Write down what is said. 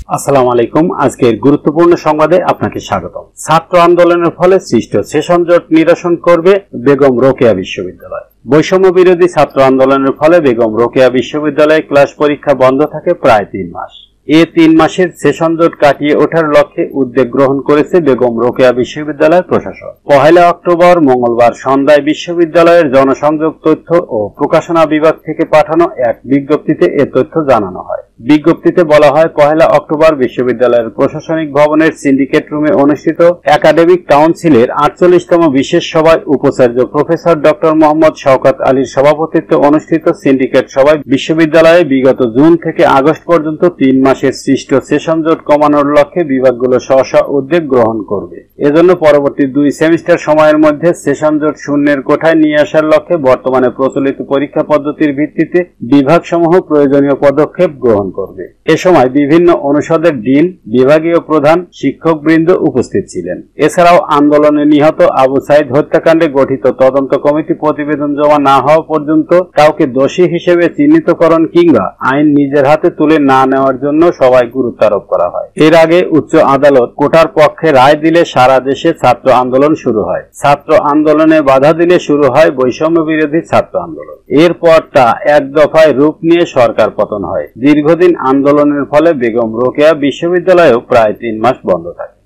আসসালামু আলাইকুম। আজকের গুরুত্বপূর্ণ সংবাদে আপনাকে স্বাগতম। ছাত্র আন্দোলনের ফলে সৃষ্ট সেশন জট নিরসন করবে বেগম রোকেয়া বিশ্ববিদ্যালয়। বৈষম্য বিরোধী ছাত্র আন্দোলনের ফলে বেগম রোকেয়া বিশ্ববিদ্যালয়ে ক্লাস পরীক্ষা বন্ধ থাকে প্রায় 3 মাস। এই 3 মাসের সেশন জট কাটিয়ে ওঠার লক্ষ্যে উদ্যোগ গ্রহণ করেছে বেগম রোকেয়া বিশ্ববিদ্যালয় প্রশাসন। 1 অক্টোবর মঙ্গলবার সন্ধ্যায় বিশ্ববিদ্যালয়ের জনসংযোগ তথ্য ও প্রকাশনা বিভাগ থেকে পাঠানো এক বিজ্ঞপ্তিতে এ তথ্য জানানো হয়। বিজ্ঞপ্তিতে বলা হয়, 1 অক্টোবর বিশ্ববিদ্যালয়ের প্রশাসনিক ভবনের সিন্ডিকেট রুমে অনুষ্ঠিত একাডেমিক কাউন্সিলের 48তম বিশেষ সভায় উপাচার্য প্রফেসর ডক্টর মোহাম্মদ শওকত আলীর সভাপতিত্বে অনুষ্ঠিত সিন্ডিকেট সভায় বিশ্ববিদ্যালয়ে বিগত জুন থেকে আগস্ট পর্যন্ত 3 মাসের সৃষ্ট সেশন জট কমানোর লক্ষ্যে বিভাগগুলো স্ব উদ্যোগ গ্রহণ করবে। এজন্য পরবর্তী 2 সেমিস্টার সময়ের মধ্যে সেশন জট শূন্যের কোঠায় নিয়ে আসার লক্ষ্যে বর্তমানে প্রচলিত পরীক্ষা পদ্ধতির ভিত্তিতে বিভাগসমূহ প্রয়োজনীয় পদক্ষেপ গ্রহণ করবে। এ সময় বিভিন্ন অনুষদের ডিন, বিভাগীয় প্রধান, শিক্ষকবৃন্দ উপস্থিত ছিলেন। এছাড়াও আন্দোলনে নিহত আবু সাইদ হত্যাকাণ্ডে গঠিত তদন্ত কমিটি প্রতিবেদন জমা না হওয়া পর্যন্ত কাউকে দোষী হিসেবে চিহ্নিতকরণ কিংবা আইন নিজের হাতে তুলে না নেওয়ার জন্য সবাই গুরুত্ব আরোপ করা হয়। এর আগে উচ্চ আদালত কোটার পক্ষে রায় দিলে সারা দেশে ছাত্র আন্দোলন শুরু হয়। ছাত্র আন্দোলনে বাধা দিলে শুরু হয় বৈষম্য বিরোধী ছাত্র আন্দোলন। এরপর তা এক দফায় রূপ নিয়ে সরকার পতন হয়। দীর্ঘদিন আন্দোলনের ফলে বেগম রোকেয়া বিশ্ববিদ্যালয়েও প্রায় 3 মাস বন্ধ থাকে।